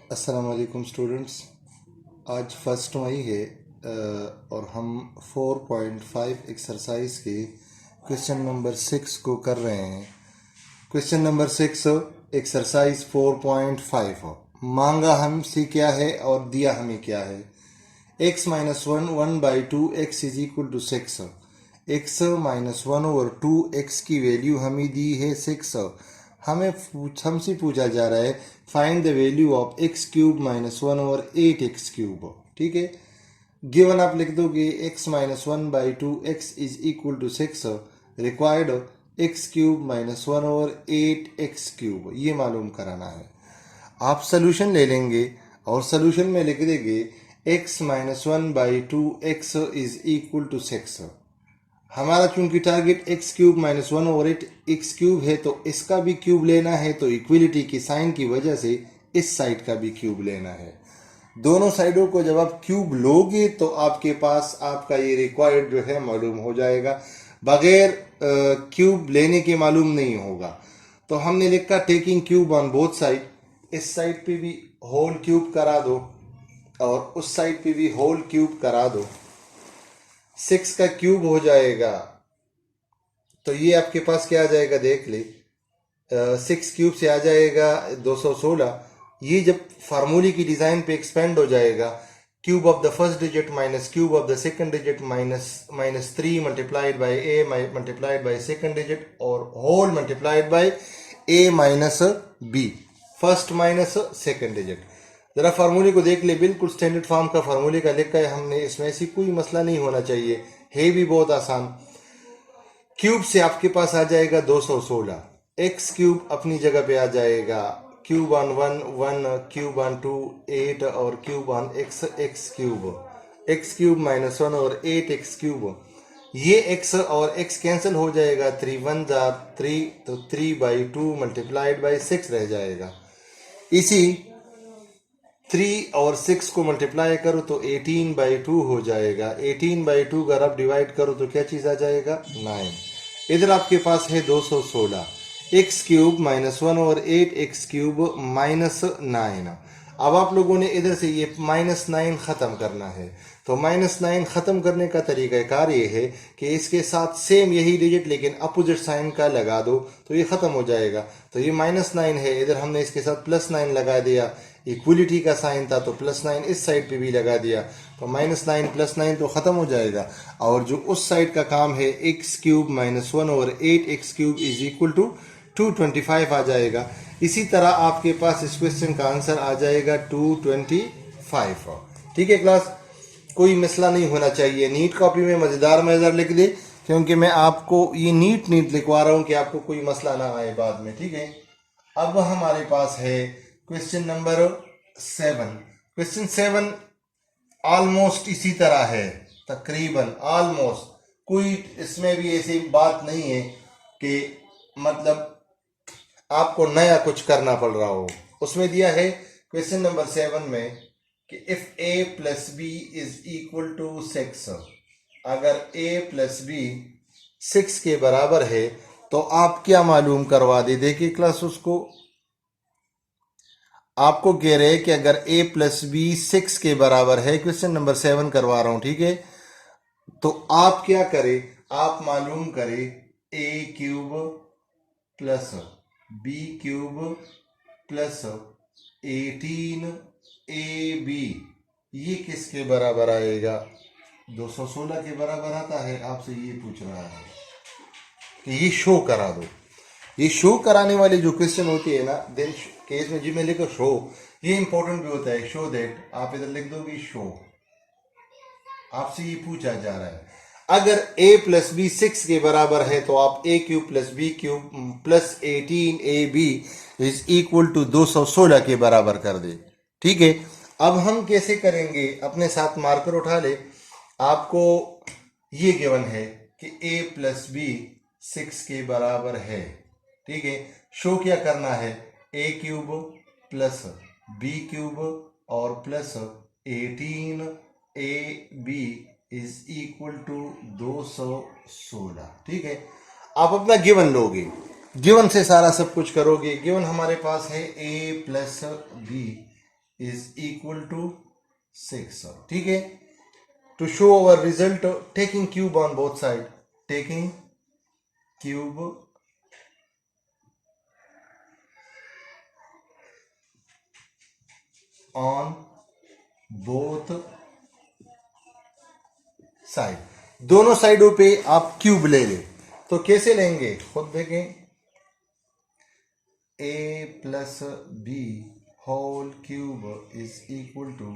अस्सलाम वालेकुम स्टूडेंट्स। आज 1 मई है और हम 4.5 एक्सरसाइज के क्वेश्चन नंबर 6 को कर रहे हैं। क्वेश्चन नंबर 6 एक्सरसाइज 4.5 मांगा हमसे क्या है और दिया हमें क्या है। x minus one 1/2 x is equal to 6। x minus 1/2 x की वैल्यू हमें दी है 6। हमसे पूछा जा रहा है find the value of x³ minus 1/8 x³। ठीक है, गिवन आप लिख दोगे x minus 1/2 x is equal to 6, required x³ minus 1/8 x³, ये मालूम कराना है। आप सोल्यूशन ले लेंगे और सोल्यूशन में लिख देंगे x minus 1/2 x is equal to 6। हमारा चूंकि टारगेट x³ माइनस 1/8 x³ है तो इसका भी क्यूब लेना है, तो इक्वलिटी की साइन की वजह से इस साइड का भी क्यूब लेना है। दोनों साइडों को जब आप क्यूब लोगे तो आपके पास आपका ये रिक्वायर्ड जो है मालूम हो जाएगा, बगैर क्यूब लेने के मालूम नहीं होगा। तो हमने लिखा taking cube on both side, इस साइड पे भी होल क्यूब करा दो और उस साइड पे भी होल क्यूब करा दो। 6 का क्यूब हो जाएगा तो ये आपके पास क्या आ जाएगा, देख ले। 6 क्यूब से आ जाएगा 216। ये जब फार्मूले की डिजाइन पे एक्सपेंड हो जाएगा, cube of the first digit minus cube of the second digit minus 3 multiplied by a multiplied by second digit और whole multiplied by a minus b, first minus second digit. जरा फार्मूले को देख ले, बिल्कुल स्टैंडर्ड फॉर्म का फार्मूले का लिखा है हमने, इसमें ऐसी कोई मसला नहीं होना चाहिए, है भी बहुत आसान। क्यूब से आपके पास आ जाएगा 216, x³ अपनी जगह पे आ जाएगा, क्यूब ऑन 1 1, क्यूब ऑन 2 8 और क्यूब ऑन x³ माइनस 1 और 8 x³। ये x और x कैंसिल हो जाएगा, 3 1 3, तो 3/2 मल्टीप्लाइड बाई 6 रह जाएगा। इसी 3 और 6 को मल्टीप्लाई करो तो 18/2 हो जाएगा। 18/2 अगर आप डिवाइड करो तो क्या चीज़ आ जाएगा, 9। इधर आपके पास है 216, x³ माइनस 1/8 x³ माइनस 9। अब आप लोगों ने इधर से ये -9 ख़त्म करना है, तो -9 ख़त्म करने का तरीक़ाकार ये है कि इसके साथ सेम यही डिजिट लेकिन अपोजिट साइन का लगा दो तो ये ख़त्म हो जाएगा। तो ये -9 है, इधर हमने इसके साथ +9 लगा दिया, इक्वलिटी का साइन था तो +9 इस साइड पे भी लगा दिया, तो -9 +9 तो ख़त्म हो जाएगा। और जो उस साइड का काम है x³ minus 1/8 x³ is equal to 225 आ जाएगा। इसी तरह आपके पास इस क्वेश्चन का आंसर आ जाएगा 225। ठीक है क्लास, कोई मसला नहीं होना चाहिए। नीट कॉपी में मज़ेदार मज़ेदार लिख दे, क्योंकि मैं आपको ये नीट लिखवा रहा हूँ कि आपको कोई मसला ना आए बाद में। ठीक है, अब हमारे पास है क्वेश्चन नंबर 7। क्वेश्चन 7 ऑलमोस्ट इसी तरह है, तकरीबन ऑलमोस्ट, कोई इसमें भी ऐसी बात नहीं है कि मतलब आपको नया कुछ करना पड़ रहा हो। उसमें दिया है क्वेश्चन नंबर 7 में कि if a plus B is equal to 6, अगर a प्लस बी 6 के बराबर है तो आप क्या मालूम करवा दे। देखिए क्लास, उसको आपको कह रहे हैं कि अगर a प्लस बी 6 के बराबर है, क्वेश्चन नंबर 7 करवा रहा हूं, ठीक है। तो आप क्या करें, आप मालूम करें a³ plus b³ plus 18ab, ये किसके बराबर आएगा, 216 के बराबर आता है। आपसे ये पूछ रहा है कि ये शो करा दो। ये शो कराने वाले जो क्वेश्चन होती है ना, देन केस में जी में लिखो शो, ये इंपॉर्टेंट भी होता है। शो दैट आप इधर लिख दोगे शो, आपसे ये पूछा जा रहा है अगर a प्लस बी 6 के बराबर है तो आप a³ plus b³ plus 18ab is equal to 216 के बराबर कर दे। ठीक है, अब हम कैसे करेंगे, अपने साथ मार्कर उठा ले। आपको ये गिवन है कि a प्लस बी 6 के बराबर है। ठीक है, शो क्या करना है, a³ प्लस b³ और plus 18ab is equal to 216। ठीक है, आप अपना गिवन लोगे, गिवन से सारा सब कुछ करोगे। गिवन हमारे पास है a plus B is equal to 6. ठीक है, to show our result taking cube on both side, taking cube on both side, दोनों साइडों पे आप क्यूब ले लें. तो कैसे लेंगे खुद देखें. a plus B whole cube is equal to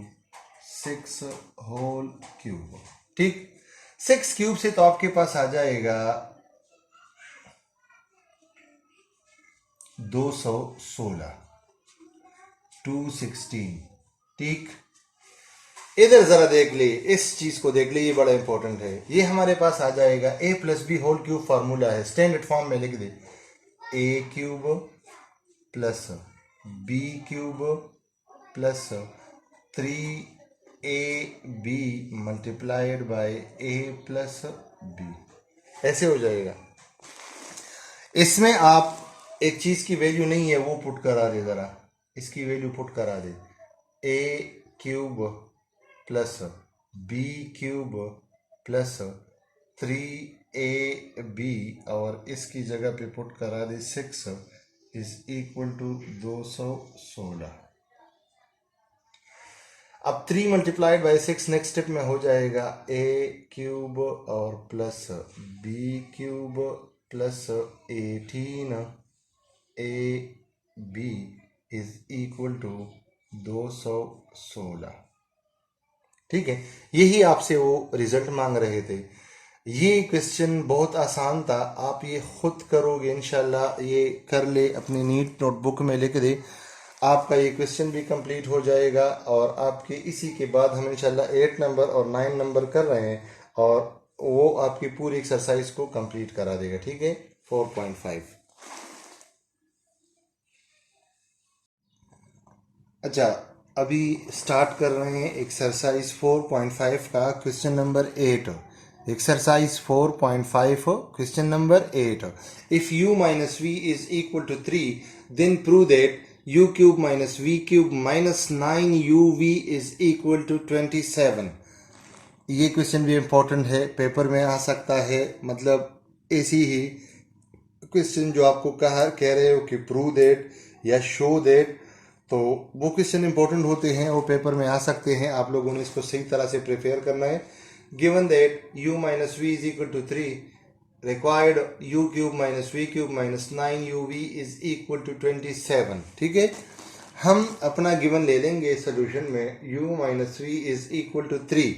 6 whole cube. ठीक, 6 क्यूब से तो आपके पास आ जाएगा 216, 216. ठीक, इधर जरा देख ले, इस चीज को देख ले, ये बड़ा इंपॉर्टेंट है. ये हमारे पास आ जाएगा a plus B whole cube, formula है, स्टैंडर्ड फॉर्म में लिख दे. a cube plus B cube plus 3ab multiplied by a plus B, ऐसे हो जाएगा. इसमें आप एक चीज की वैल्यू नहीं है वो पुट करा दे, जरा इसकी वैल्यू पुट करा दे. a cube plus B cube plus 3ab और इसकी जगह पे पुट करा दे 6 इज इक्वल टू 216. अब 3 मल्टीप्लाइड बाई 6 नेक्स्ट स्टेप में हो जाएगा a क्यूब और plus B cube plus 18 ab is equal to 216. ठीक है, यही आपसे वो रिजल्ट मांग रहे थे. ये क्वेश्चन बहुत आसान था, आप ये खुद करोगे इंशाल्लाह, ये कर ले अपनी नीट नोटबुक में लिख दे, आपका ये क्वेश्चन भी कंप्लीट हो जाएगा. और आपके इसी के बाद हम इंशाल्लाह 8 नंबर और 9 नंबर कर रहे हैं और वो आपकी पूरी एक्सरसाइज को कंप्लीट करा देगा. ठीक है, 4.5. अच्छा, अभी स्टार्ट कर रहे हैं एक्सरसाइज 4.5 का question number 8. Exercise 4.5 question number 8. If u minus V is equal to 3 then prove that u cube minus we cube minus 9uv is equal to 27. ये क्वेश्चन भी इंपॉर्टेंट है, पेपर में आ सकता है. मतलब ऐसी ही क्वेश्चन जो आपको कह रहे हो कि प्रूव दैट या शो दैट, तो वो क्वेश्चन इंपॉर्टेंट होते हैं, वो पेपर में आ सकते हैं. आप लोगों ने इसको सही तरह से प्रिपेयर करना है. Given that u minus V is equal to 3, required u cube minus we cube minus 9uv is equal to 27. ठीक है, हम अपना गिवन ले लेंगे सोल्यूशन में. u minus V is equal to 3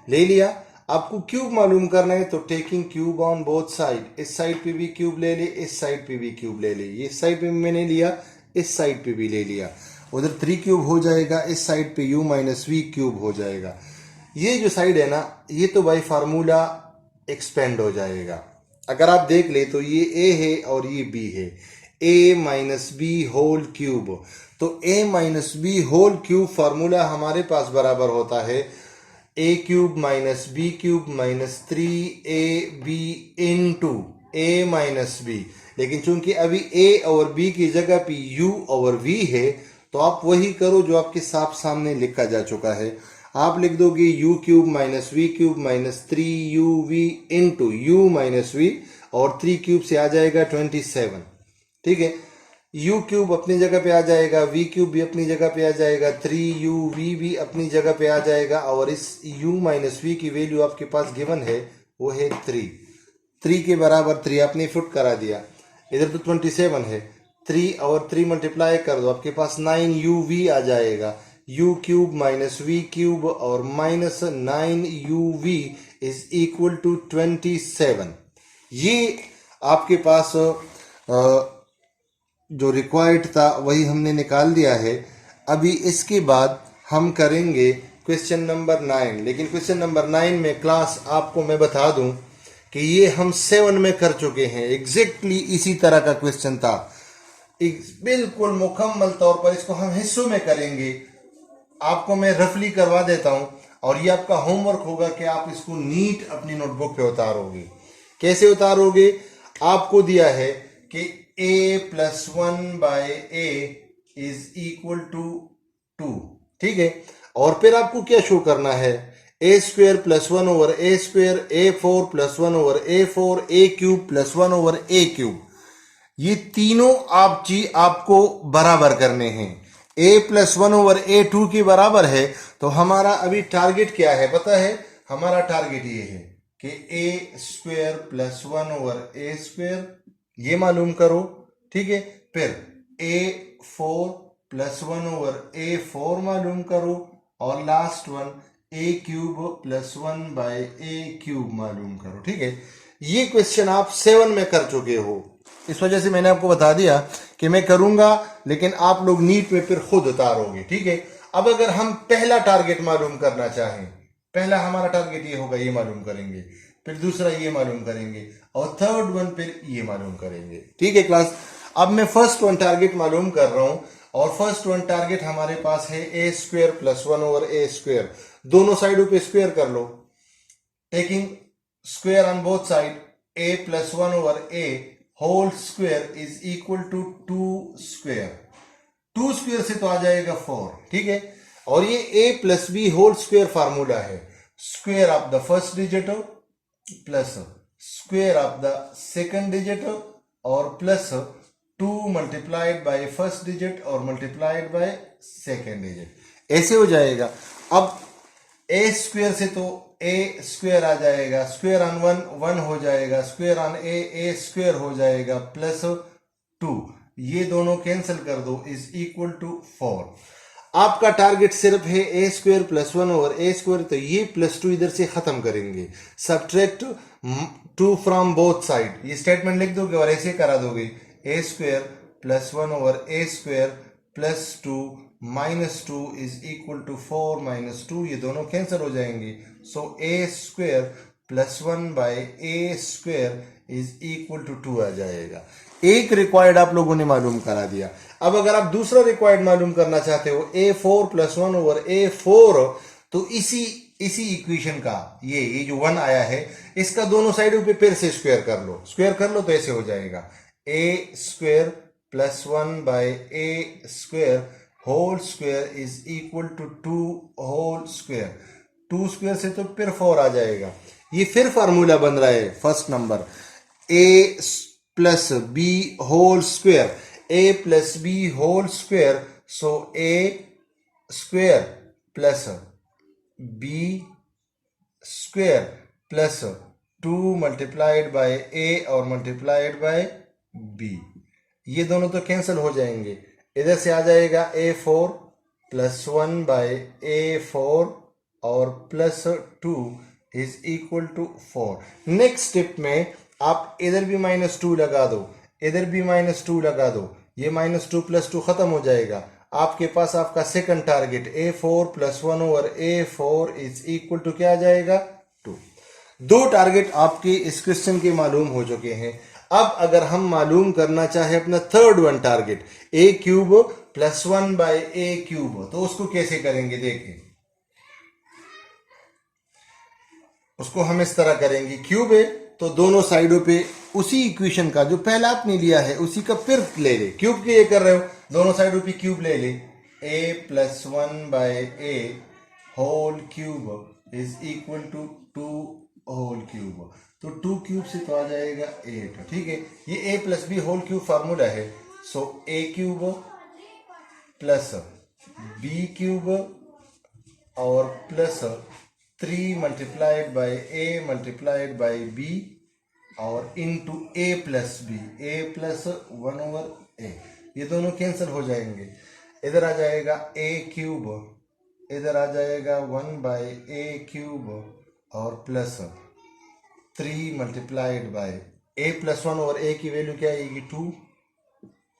ले लिया. आपको क्यूब मालूम करना है तो taking cube on both side, इस साइड पे भी क्यूब ले ले, इस साइड पे भी क्यूब ले ले. ये साइड पे मैंने लिया, इस साइड पे भी ले लिया. उधर 3 क्यूब हो जाएगा, इस साइड पे u माइनस वी क्यूब हो जाएगा. ये जो साइड है ना, ये तो बाई फार्मूला एक्सपेंड हो जाएगा. अगर आप देख ले तो ये a है और ये b है, a minus B whole cube. तो a minus B whole cube formula हमारे पास बराबर होता है a cube minus B cube minus 3ab into a minus B. लेकिन चूंकि अभी a और b की जगह पे u और v है, तो आप वही करो जो आपके साफ सामने लिखा जा चुका है. आप लिख दोगे u cube minus we cube minus 3uv into u minus V और 3 क्यूब से आ जाएगा 27. ठीक है, u क्यूब अपनी जगह पे आ जाएगा, v क्यूब भी अपनी जगह पे आ जाएगा, 3uv भी अपनी जगह पे आ जाएगा. और इस u माइनस वी की वैल्यू आपके पास गिवन है, वो है 3 के बराबर 3 आपने फुट करा दिया. इधर तो 27 है, 3 और 3 मल्टीप्लाई कर दो, आपके पास 9uv आ जाएगा. u cube minus we cube और minus 9uv is equal to 27. ये आपके पास जो रिक्वायर्ड था वही हमने निकाल दिया है. अभी इसके बाद हम करेंगे क्वेश्चन नंबर 9. लेकिन क्वेश्चन नंबर 9 में क्लास आपको मैं बता दूं कि ये हम 7 में कर चुके हैं. एग्जैक्टली इसी तरह का क्वेश्चन था, बिल्कुल मुकम्मल तौर पर. इसको हम हिस्सों में करेंगे, आपको मैं रफली करवा देता हूं और ये आपका होमवर्क होगा कि आप इसको नीट अपनी नोटबुक पे उतारोगे. कैसे उतारोगे? आपको दिया है कि a plus 1 by a is equal to 2. ठीक है। और फिर आपको क्या शो करना है, a square plus one over a square, a four plus one over A four, a cube plus one over a cube, ये तीनों आप चीज आपको बराबर करने हैं। A plus one over a two की बराबर है, तो हमारा अभी टारगेट क्या है पता है, हमारा टारगेट ये है कि ए square plus one over a square ये मालूम करो, ठीक है। फिर ए फोर प्लस वन ओवर ए फोर मालूम करो, और last one A cube plus one by a cube मालूम करो, ठीक है। ये क्वेश्चन आप 7 में कर चुके हो, इस वजह से मैंने आपको बता दिया कि मैं करूंगा, लेकिन आप लोग नीट में फिर खुद उतारोगे, ठीक है। अब अगर हम पहला टारगेट मालूम करना चाहें, पहला हमारा टारगेट ये होगा, ये मालूम करेंगे, फिर दूसरा ये मालूम करेंगे, और थर्ड वन फिर ये मालूम करेंगे, ठीक है क्लास। अब मैं फर्स्ट वन टारगेट मालूम कर रहा हूं, और फर्स्ट वन टारगेट हमारे पास है a square plus one over a square. दोनों साइडों पे स्क्वेयर कर लो, taking square on both side, a plus one over a whole square is equal to two square. Two square से तो आ जाएगा 4, ठीक है। और ये a plus B whole square formula है, square of the first digit plus square of the second digit और plus 2 multiplied by first digit और मल्टीप्लाइड बाय सेकंड डिजिट, ऐसे हो जाएगा। अब ए स्क्वेयर से तो ए स्क्वेयर आ जाएगा, स्क्वेयर ऑन वन वन हो जाएगा, स्क्वेयर ऑन ए स्क्वेयर हो जाएगा, प्लस 2, ये दोनों कैंसिल कर दो, इज इक्वल टू 4। आपका टारगेट सिर्फ है a square plus one over a square, तो ये प्लस 2 इधर से खत्म करेंगे, सब्ट्रैक्ट 2 फ्रॉम बोथ साइड, ये स्टेटमेंट लिख दोगे और ऐसे करा दोगे, a square plus one over a square plus 2 minus 2 is equal to 4 minus 2, ये दोनों कैंसिल हो जाएंगे। So a square plus one by a square is equal to 2 आ जाएगा। एक रिक्वायर्ड आप लोगों ने मालूम करा दिया। अब अगर आप दूसरा रिक्वायर्ड मालूम करना चाहते हो, ए फोर प्लस वन ओवर ए फोर, तो इसी इक्वेशन का ये जो 1 आया है, इसका दोनों साइडों पे फिर से स्क्वायर कर लो, स्क्वायर कर लो तो ऐसे हो जाएगा, a square plus one by a square whole square is equal to 2 whole square. 2 square से तो फिर 4 आ जाएगा। ये फिर फार्मूला बन रहा है first number, a plus B whole square, a plus B whole square, so a square plus B square plus 2 multiplied by a और मल्टीप्लाइड बाय बी, ये दोनों तो कैंसिल हो जाएंगे, इधर से आ जाएगा a four plus one by a four और plus 2 is equal to 4। Next step में आप इधर भी -2 लगा दो, इधर भी -2 लगा दो, ये -2 प्लस 2 खत्म हो जाएगा। आपके पास आपका second target A four plus one over A four is equal to क्या आ जाएगा, 2। 2 टारगेट आपके इस क्वेश्चन के मालूम हो चुके हैं। अब अगर हम मालूम करना चाहे अपना third one target, A cube plus one by a cube, तो उसको कैसे करेंगे देखें। उसको हम इस तरह करेंगे, क्यूब है तो दोनों साइडों पे उसी इक्वेशन का जो पहला आपने लिया है उसी का फिर ले ले, क्यूब के ये कर रहे हो, दोनों साइडों पे क्यूब ले ले, a plus one by a whole cube is equal to 2 whole cube, तो 2 क्यूब से तो आ जाएगा 8, ठीक है। ये a plus B whole cube formula है, so a cube plus B cube और plus 3 multiplied by a multiplied by b और into a plus B, a plus one over a, ये दोनों कैंसिल हो जाएंगे, इधर आ जाएगा ए क्यूब, इधर आ जाएगा 1 बाय ए क्यूब और plus 3 multiplied by a plus one over a की वैल्यू क्या आएगी, 2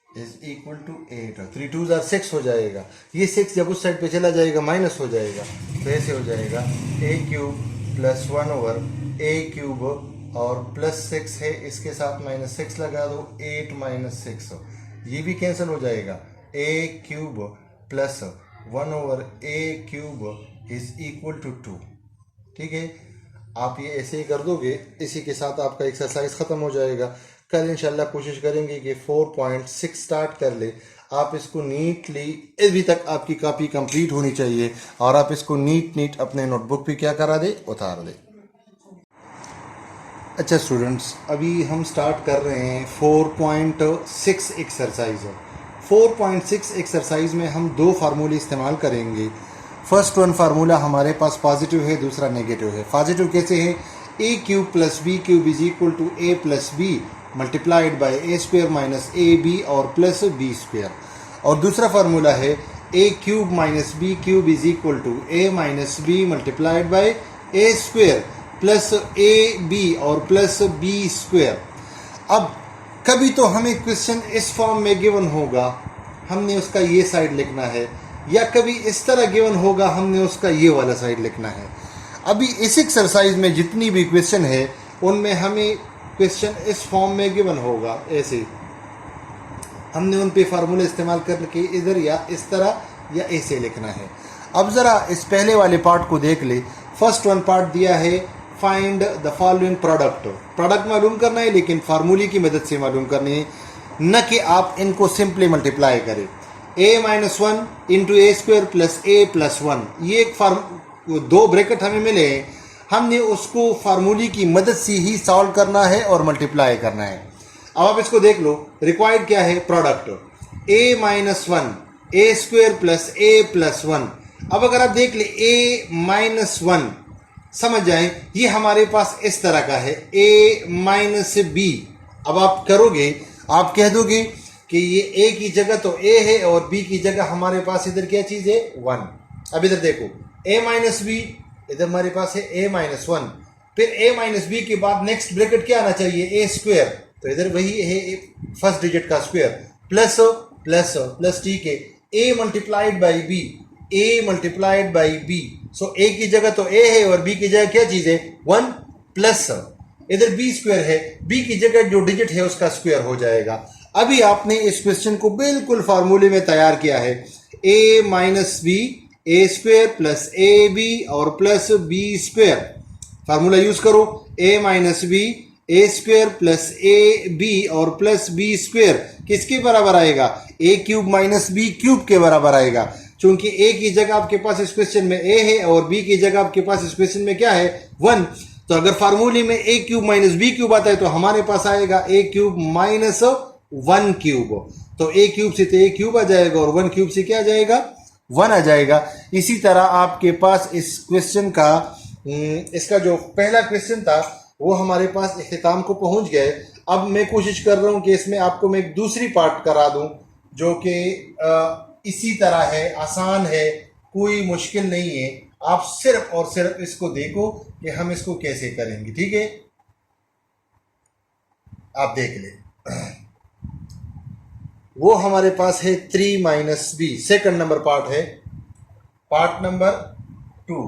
इज इक्वल टू 8, 3 2 जार 6 हो जाएगा। ये 6 जब उस साइड पे चला जाएगा माइनस हो जाएगा, तो ऐसे हो जाएगा a cube plus one over a cube और प्लस 6 है, इसके साथ -6 लगा दो, 8 माइनस 6, ये भी कैंसिल हो जाएगा, a cube plus one over a cube is equal to 2, ठीक है। आप ये ऐसे ही कर दोगे, इसी के साथ आपका एक्सरसाइज ख़त्म हो जाएगा। कल इंशाल्लाह कोशिश करेंगे कि 4.6 स्टार्ट कर ले। आप इसको नीटली, अभी तक आपकी कॉपी कंप्लीट होनी चाहिए और आप इसको नीट अपने नोटबुक पे क्या करा दे, उतार दे। अच्छा स्टूडेंट्स, अभी हम स्टार्ट कर रहे हैं 4.6 एक्सरसाइज है। 4.6 एक्सरसाइज में हम दो फार्मूले इस्तेमाल करेंगे। फर्स्ट वन फार्मूला हमारे पास पॉजिटिव है, दूसरा नेगेटिव है। पॉजिटिव कैसे है? A cube plus B cube is equal to a plus B multiplied by a square minus A B और प्लस बी स्क्वेयर। और दूसरा फार्मूला है a cube minus B cube is equal to a minus b multiplied by a square plus A B और plus B square. अब कभी तो हमें question इस फॉर्म में गिवन होगा, हमने उसका ये साइड लिखना है, या कभी इस तरह गिवन होगा, हमने उसका ये वाला साइड लिखना है। अभी इस एक्सरसाइज में जितनी भी क्वेश्चन है उनमें हमें क्वेश्चन इस फॉर्म में गिवन होगा, ऐसे हमने उन पे फार्मूले इस्तेमाल करके इधर या इस तरह या ऐसे लिखना है। अब ज़रा इस पहले वाले पार्ट को देख ले। फर्स्ट वन पार्ट दिया है find the following product. Product मालूम करना है, लेकिन फार्मूले की मदद से मालूम करनी है, न कि आप इनको सिंपली मल्टीप्लाई करें। ए माइनस वन इंटू ए स्क्वेयर प्लस ए प्लस वन, ये एक दो ब्रैकेट हमें मिले हैं, हमने उसको फार्मूले की मदद से ही सॉल्व करना है और मल्टीप्लाई करना है। अब आप इसको देख लो, रिक्वायर्ड क्या है? प्रोडक्ट ए माइनस वन ए स्क्वेयर प्लस ए प्लस वन। अब अगर आप देख ले ए माइनस वन, समझ जाए ये हमारे पास इस तरह का है, ए माइनस बी। अब आप करोगे, आप कह दोगे कि ये ए की जगह तो ए है और बी की जगह हमारे पास इधर क्या चीज़ है? वन। अब इधर देखो ए माइनस बी, इधर हमारे पास है ए माइनस वन, फिर ए माइनस बी के बाद नेक्स्ट ब्रैकेट क्या आना चाहिए? ए स्क्वेयर, तो इधर वही है फर्स्ट डिजिट का स्क्वेयर प्लस प्लस प्लस, ठीक है, a multiplied by b, a multiplied by b. So a की जगह तो ए है और बी की जगह क्या चीज़ है? वन, प्लस इधर बी स्क्वेयर है, बी की जगह जो डिजिट है उसका स्क्वेयर हो जाएगा। अभी आपने इस क्वेश्चन को बिल्कुल फार्मूले में तैयार किया है, a minus B A square plus A B और plus B square. Formula use करो, a minus B A square plus A B और प्लस बी स्क्वेयर किसके बराबर आएगा? A cube minus B cube के बराबर आएगा। चूंकि ए की जगह आपके पास इस क्वेश्चन में ए है और बी की जगह आपके पास इस क्वेश्चन में क्या है? वन। तो अगर फार्मूले में ए क्यूब माइनस बी क्यूब आता है तो हमारे पास आएगा a cube minus one cube. तो ए क्यूब से तो ए क्यूब आ जाएगा और वन क्यूब से क्या आ जाएगा? वन आ जाएगा। इसी तरह आपके पास इस क्वेश्चन का, इसका जो पहला क्वेश्चन था वो हमारे पास इख्तिताम को पहुंच गए। अब मैं कोशिश कर रहा हूं कि इसमें आपको मैं एक दूसरी पार्ट करा दूं जो कि इसी तरह है, आसान है, कोई मुश्किल नहीं है। आप सिर्फ और सिर्फ इसको देखो कि हम इसको कैसे करेंगे, ठीक है? आप देख ले, वो हमारे पास है 3 minus b, second number part है, part number 2,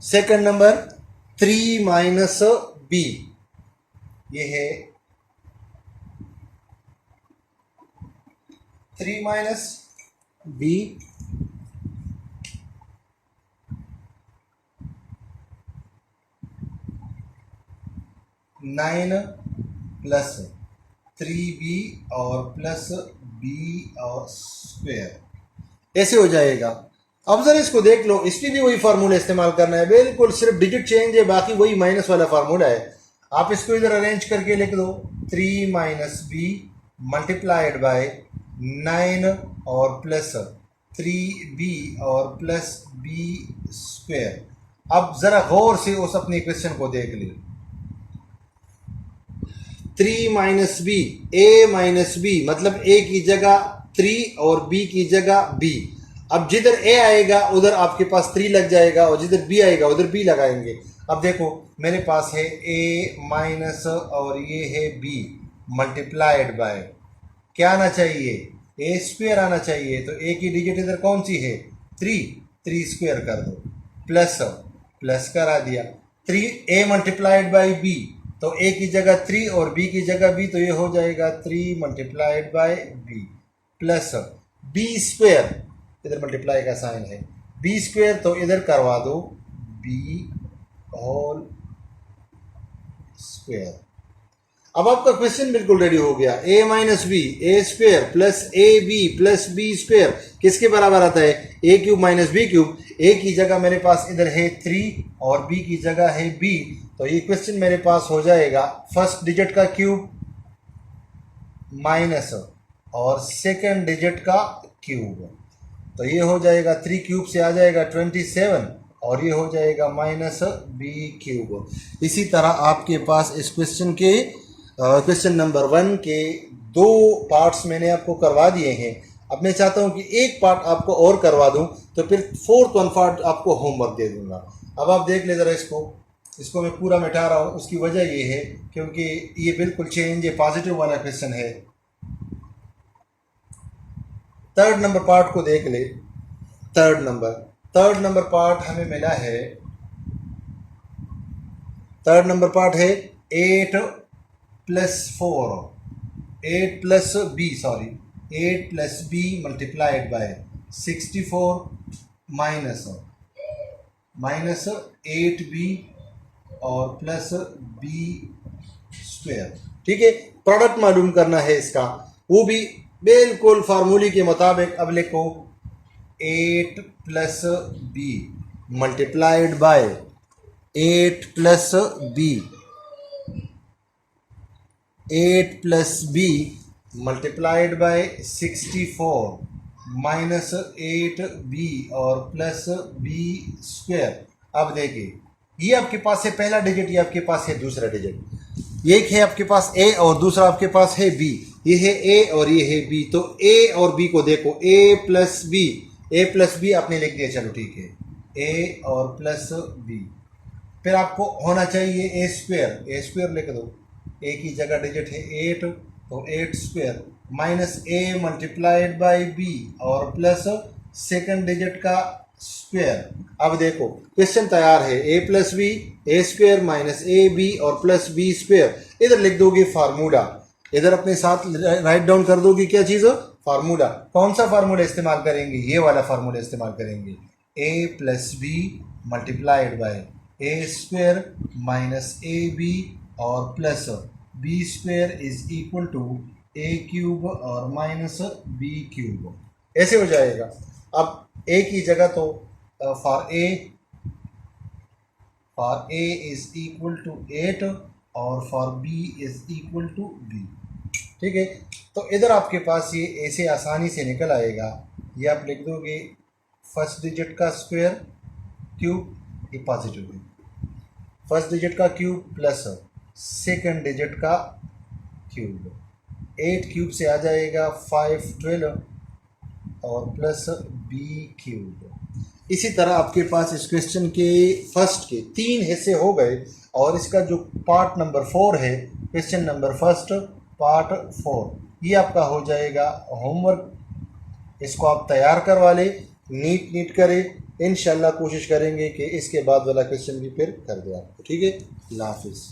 second number 3 minus b, ये है 3 minus B nine plus 3b और प्लस बी और स्क्वेयर, ऐसे हो जाएगा। अब जरा इसको देख लो, इसमें भी वही फार्मूला इस्तेमाल करना है, बिल्कुल सिर्फ डिजिट चेंज है, बाकी वही माइनस वाला फार्मूला है। आप इसको इधर अरेंज करके लिख दो, 3 माइनस बी मल्टीप्लाइड बाय 9 और प्लस 3b और प्लस बी स्क्वेयर। अब जरा गौर से उस अपने क्वेश्चन को देख ली, 3 माइनस बी, ए माइनस बी मतलब ए की जगह 3 और बी की जगह बी। अब जिधर ए आएगा उधर आपके पास 3 लग जाएगा और जिधर बी आएगा उधर बी लगाएंगे। अब देखो मेरे पास है ए माइनस और ये है बी मल्टीप्लाइड बाय, क्या आना चाहिए? ए स्क्वेयर आना चाहिए। तो ए की डिजिट इधर कौन सी है? 3 स्क्वेयर कर दो, प्लस प्लस करा दिया, 3 ए मल्टीप्लाइड बाई बी, तो ए की जगह 3 और बी की जगह बी, तो ये हो जाएगा 3 multiplied by B plus B square, इधर मल्टीप्लाई का साइन है, बी स्क्वेयर तो इधर करवा दो बी होल स्क्वेयर। अब आपका क्वेश्चन बिल्कुल रेडी हो गया। a minus B A square plus A B plus B square किसके बराबर आता है? a cube minus B cube. a की जगह मेरे पास इधर है 3 और b की जगह है b, तो ये क्वेश्चन मेरे पास हो जाएगा फर्स्ट डिजिट का क्यूब माइनस और सेकंड डिजिट का क्यूब, तो ये हो जाएगा 3 क्यूब से आ जाएगा 27 और ये हो जाएगा माइनस बी क्यूब। इसी तरह आपके पास इस क्वेश्चन के क्वेश्चन नंबर 1 के 2 पार्ट्स मैंने आपको करवा दिए हैं। अब मैं चाहता हूं कि एक पार्ट आपको और करवा दूं, तो फिर 4th 1 पार्ट आपको होमवर्क दे दूंगा। अब आप देख ले ज़रा इसको मैं पूरा मिटा रहा हूँ। उसकी वजह ये है क्योंकि ये बिल्कुल चेंज है, पॉजिटिव वाला क्वेश्चन है। 3rd नंबर पार्ट को देख ले। 3rd नंबर पार्ट हमें मिला है, 3rd नंबर पार्ट है 8 plus B multiplied by 64 minus 8b और प्लस बी स्क्वायर। ठीक है, प्रोडक्ट मालूम करना है इसका, वो भी बिल्कुल फार्मूले के मुताबिक। अब लिखो 8 plus B multiplied by 8 plus B multiplied by 64 minus 8b और प्लस बी स्क्वायर। अब देखिए, ये आपके पास है पहला डिजिट, ये आपके पास है दूसरा डिजिट। एक है आपके पास a और दूसरा आपके पास है b। ये है a और ये है b, तो a और b को देखो, a प्लस बी आपने लिख दिया, चलो ठीक है, a और प्लस b। फिर आपको होना चाहिए a स्क्वायर लिख दो। a की जगह डिजिट है 8, तो 8 square minus a multiplied by b और प्लस सेकंड डिजिट का स्क्वायर। अब देखो क्वेश्चन तैयार है, a plus B A square minus A B और प्लस बी स्क्वायर। इधर लिख दोगे फार्मूला, इधर अपने साथ राइट डाउन कर दोगे क्या चीज़? फार्मूला। कौन सा फार्मूला इस्तेमाल करेंगे? ये वाला फार्मूला इस्तेमाल करेंगे, a plus B multiplied by a square minus A B और plus B square is equal to a cube और माइनस बी क्यूब। ऐसे हो जाएगा। अब a की जगह तो for a is equal to 8 और for b is equal to b। ठीक है, तो इधर आपके पास ये ऐसे आसानी से निकल आएगा। ये आप लिख दोगे फर्स्ट डिजिट का स्क्वायर क्यूब, ये पॉजिटिव है, फर्स्ट डिजिट का क्यूब प्लस सेकंड डिजिट का क्यूब। 8 क्यूब से आ जाएगा 5 12 और प्लस बी क्यूब। इसी तरह आपके पास इस क्वेश्चन के फर्स्ट के 3 हिस्से हो गए और इसका जो पार्ट नंबर 4 है, क्वेश्चन नंबर फर्स्ट पार्ट 4, ये आपका हो जाएगा होमवर्क। इसको आप तैयार करवा ले, नीट करें। इंशाल्लाह कोशिश करेंगे कि इसके बाद वाला क्वेश्चन भी फिर कर दे आपको। ठीक है, अल्लाह हाफिज़।